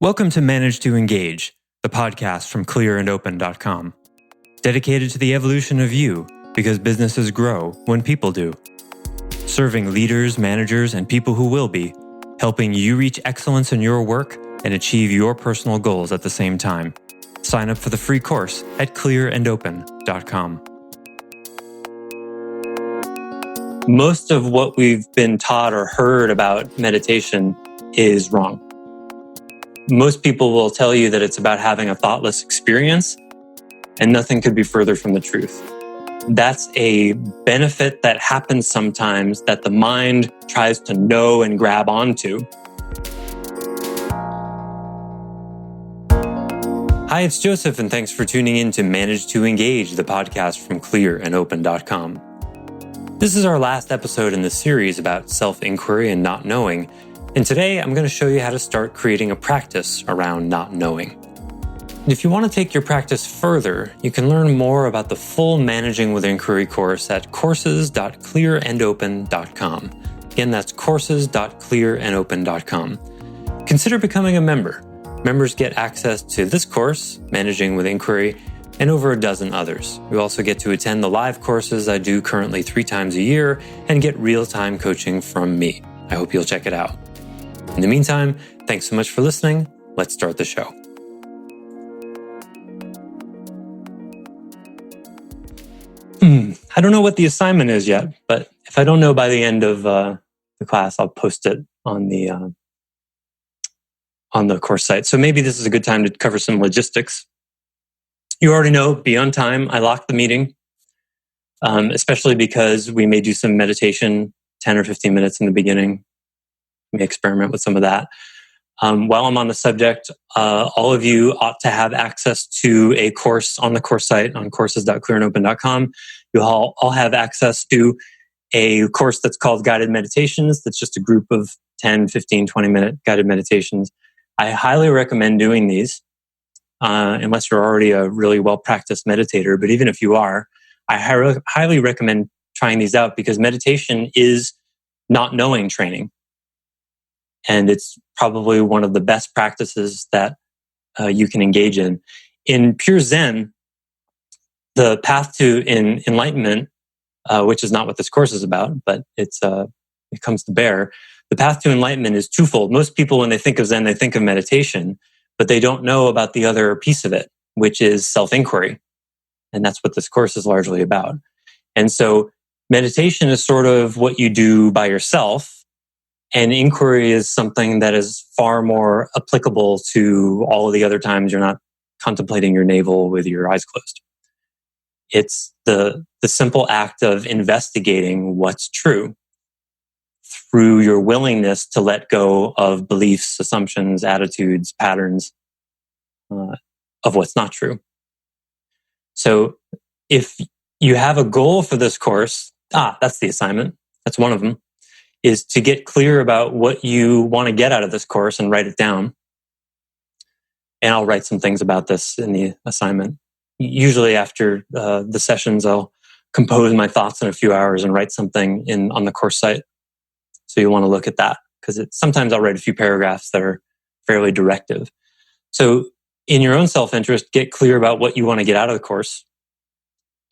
Welcome to Manage to Engage, the podcast from clearandopen.com, dedicated to the evolution of you because businesses grow when people do. Serving leaders, managers, and people who will be, helping you reach excellence in your work and achieve your personal goals at the same time. Sign up for the free course at clearandopen.com. Most of what we've been taught or heard about meditation is wrong. Most people will tell you that it's about having a thoughtless experience, and nothing could be further from the truth. That's a benefit that happens sometimes that the mind tries to know and grab onto. Hi, it's Joseph, and thanks for tuning in to Manage to Engage, the podcast from clearandopen.com. This is our last episode in the series about self-inquiry and not knowing, and today I'm going to show you how to start creating a practice around not knowing. And if you want to take your practice further, you can learn more about the full Managing with Inquiry course at courses.clearandopen.com. Again, that's courses.clearandopen.com. Consider becoming a member. Members get access to this course, Managing with Inquiry, and over a dozen others. You also get to attend the live courses I do currently 3 times a year and get real-time coaching from me. I hope you'll check it out. In the meantime, thanks so much for listening. Let's start the show. I don't know what the assignment is yet, but if I don't know by the end of the class, I'll post it on the course site. So maybe this is a good time to cover some logistics. You already know, be on time. I locked the meeting, especially because we may do some meditation, 10 or 15 minutes in the beginning. We may experiment with some of that. While I'm on the subject, all of you ought to have access to a course on the course site on courses.clearandopen.com. You'll all have access to a course that's called Guided Meditations. That's just a group of 10, 15, 20-minute guided meditations. I highly recommend doing these, unless you're already a really well-practiced meditator. But even if you are, I highly recommend trying these out because meditation is not knowing training. And it's probably one of the best practices that you can engage in. In pure Zen, the path to enlightenment, which is not what this course is about, but it comes to bear. The path to enlightenment is twofold. Most people, when they think of Zen, they think of meditation, but they don't know about the other piece of it, which is self-inquiry. And that's what this course is largely about. And so meditation is sort of what you do by yourself. And inquiry is something that is far more applicable to all of the other times you're not contemplating your navel with your eyes closed. It's the simple act of investigating what's true through your willingness to let go of beliefs, assumptions, attitudes, patterns of what's not true. So if you have a goal for this course, that's the assignment. That's one of them. Is to get clear about what you want to get out of this course and write it down. And I'll write some things about this in the assignment. Usually after the sessions, I'll compose my thoughts in a few hours and write something on the course site. So you want to look at that because sometimes I'll write a few paragraphs that are fairly directive. So in your own self-interest, get clear about what you want to get out of the course.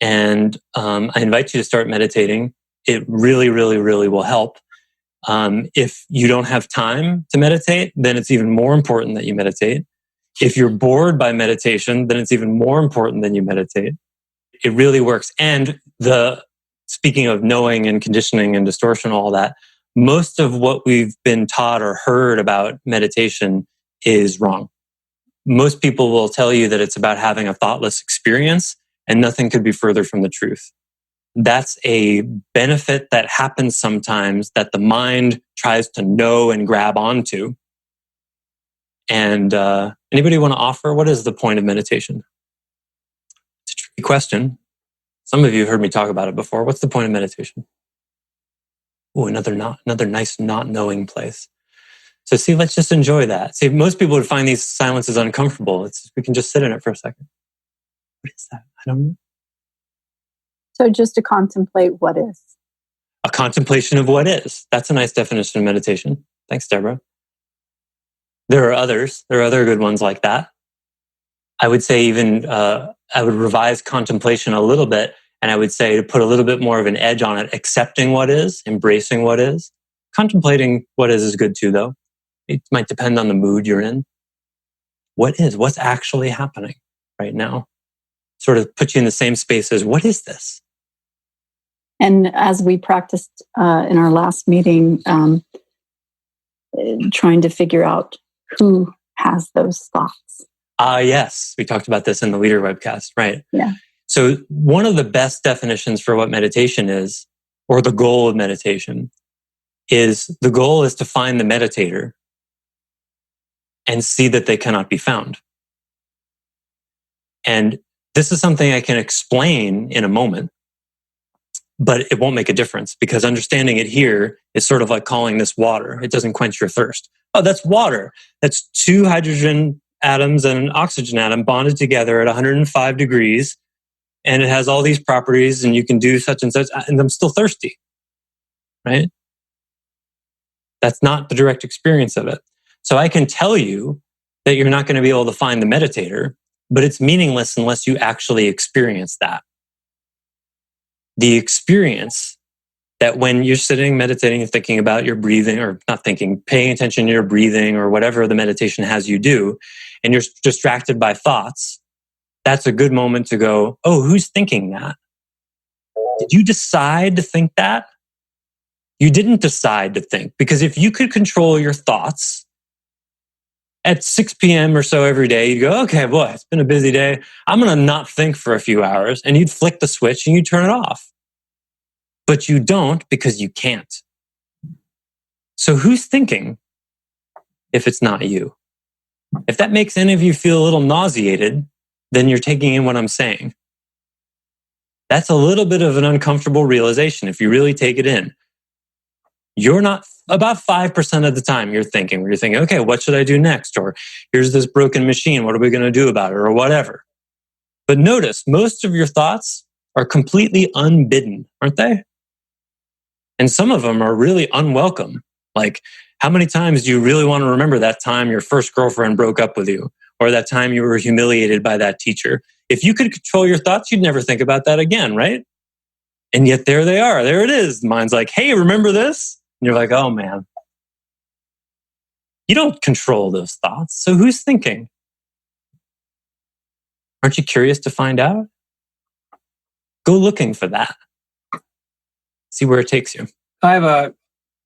And I invite you to start meditating. It really, really, really will help. If you don't have time to meditate, then it's even more important that you meditate. If you're bored by meditation, then it's even more important that you meditate. It really works. And speaking of knowing and conditioning and distortion, all that, most of what we've been taught or heard about meditation is wrong. Most people will tell you that it's about having a thoughtless experience, and nothing could be further from the truth. That's a benefit that happens sometimes that the mind tries to know and grab onto. And anybody want to offer? What is the point of meditation? It's a tricky question. Some of you have heard me talk about it before. What's the point of meditation? Oh, another nice not knowing place. So see, let's just enjoy that. See, most people would find these silences uncomfortable. We can just sit in it for a second. What is that? I don't know. So just to contemplate what is. A contemplation of what is. That's a nice definition of meditation. Thanks, Deborah. There are others. There are other good ones like that. I would say even I would revise contemplation a little bit, and I would say to put a little bit more of an edge on it, accepting what is, embracing what is. Contemplating what is good too, though. It might depend on the mood you're in. What is? What's actually happening right now? Sort of put you in the same space as what is this? And as we practiced in our last meeting, trying to figure out who has those thoughts. Yes, we talked about this in the leader webcast, right? Yeah. So one of the best definitions for what meditation is, or the goal of meditation, is the goal is to find the meditator and see that they cannot be found. And this is something I can explain in a moment, but it won't make a difference because understanding it here is sort of like calling this water. It doesn't quench your thirst. Oh, that's water. That's 2 hydrogen atoms and an oxygen atom bonded together at 105 degrees. And it has all these properties and you can do such and such, and I'm still thirsty, right? That's not the direct experience of it. So I can tell you that you're not going to be able to find the meditator, but it's meaningless unless you actually experience that. The experience that when you're sitting, meditating, and thinking about your breathing, or not thinking, paying attention to your breathing or whatever the meditation has you do, and you're distracted by thoughts, that's a good moment to go, oh, who's thinking that? Did you decide to think that? You didn't decide to think, because if you could control your thoughts at 6 p.m. or so every day, you'd go, okay, boy, it's been a busy day. I'm going to not think for a few hours. And you'd flick the switch and you turn it off. But you don't because you can't. So who's thinking if it's not you? If that makes any of you feel a little nauseated, then you're taking in what I'm saying. That's a little bit of an uncomfortable realization if you really take it in. You're not, about 5% of the time you're thinking, okay, what should I do next? Or here's this broken machine, what are we going to do about it? Or whatever. But notice, most of your thoughts are completely unbidden, aren't they? And some of them are really unwelcome. Like, how many times do you really want to remember that time your first girlfriend broke up with you? Or that time you were humiliated by that teacher? If you could control your thoughts, you'd never think about that again, right? And yet there they are. There it is. The mind's like, hey, remember this? And you're like, oh man. You don't control those thoughts. So who's thinking? Aren't you curious to find out? Go looking for that. See where it takes you. I have a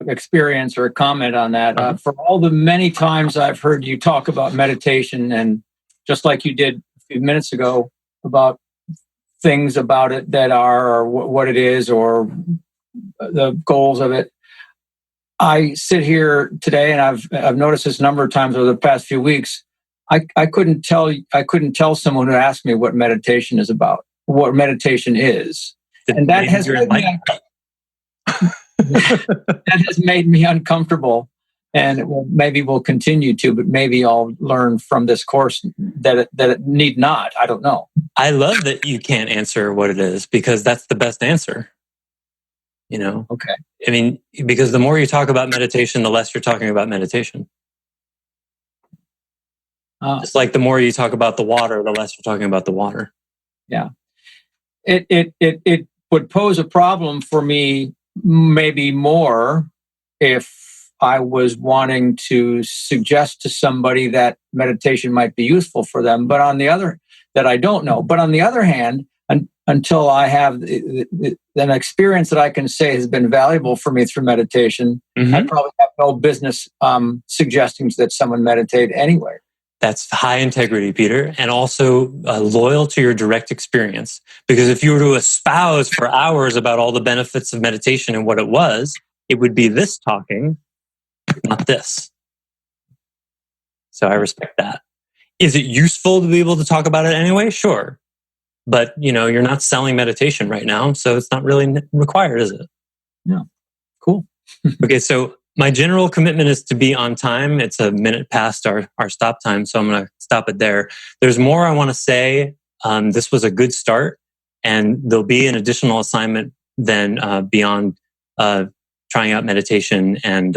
experience or a comment on that. For all the many times I've heard you talk about meditation, and just like you did a few minutes ago about things about it that are, or what it is, or the goals of it, I sit here today, and I've noticed this a number of times over the past few weeks. I couldn't tell someone who asked me what meditation is about, what meditation is, and that has that has made me uncomfortable, and maybe will continue to. But maybe I'll learn from this course that it need not. I don't know. I love that you can't answer what it is because that's the best answer. You know? Okay. I mean, because the more you talk about meditation, the less you're talking about meditation. It's like the more you talk about the water, the less you're talking about the water. Yeah. It would pose a problem for me maybe more if I was wanting to suggest to somebody that meditation might be useful for them, but on the other, that I don't know. But on the other hand, until I have an experience that I can say has been valuable for me through meditation, I probably have no business suggesting that someone meditate anyway. That's high integrity, Peter, and also loyal to your direct experience. Because if you were to espouse for hours about all the benefits of meditation and what it was, it would be this talking, not this. So I respect that. Is it useful to be able to talk about it anyway? Sure. But, you're not selling meditation right now, so it's not really required, is it? Yeah. Cool. Okay, so my general commitment is to be on time. It's a minute past our stop time, so I'm going to stop it there. There's more I want to say. This was a good start, and there'll be an additional assignment then beyond trying out meditation and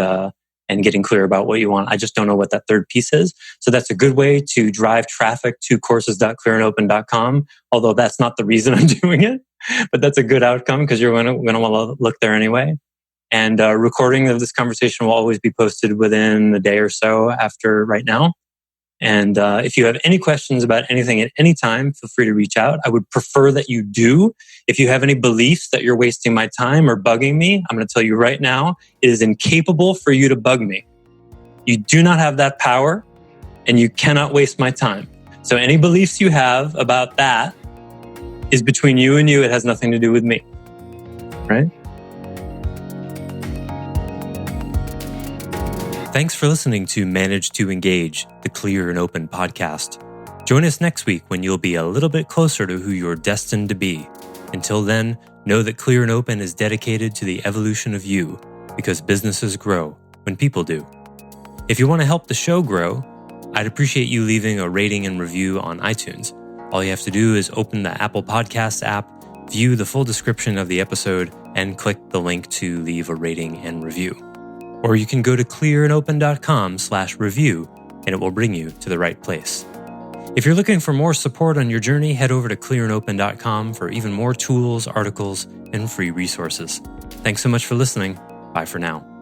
and getting clear about what you want. I just don't know what that third piece is. So that's a good way to drive traffic to courses.clearandopen.com, although that's not the reason I'm doing it, but that's a good outcome because you're going to want to look there anyway. And recording of this conversation will always be posted within a day or so after right now. And if you have any questions about anything at any time, feel free to reach out. I would prefer that you do. If you have any beliefs that you're wasting my time or bugging me, I'm going to tell you right now, it is incapable for you to bug me. You do not have that power, and you cannot waste my time. So any beliefs you have about that is between you and you. It has nothing to do with me, right? Thanks for listening to Manage to Engage, the Clear and Open podcast. Join us next week when you'll be a little bit closer to who you're destined to be. Until then, know that Clear and Open is dedicated to the evolution of you, because businesses grow when people do. If you want to help the show grow, I'd appreciate you leaving a rating and review on iTunes. All you have to do is open the Apple Podcasts app, view the full description of the episode, and click the link to leave a rating and review. Or you can go to clearandopen.com/review and it will bring you to the right place. If you're looking for more support on your journey, head over to clearandopen.com for even more tools, articles, and free resources. Thanks so much for listening. Bye for now.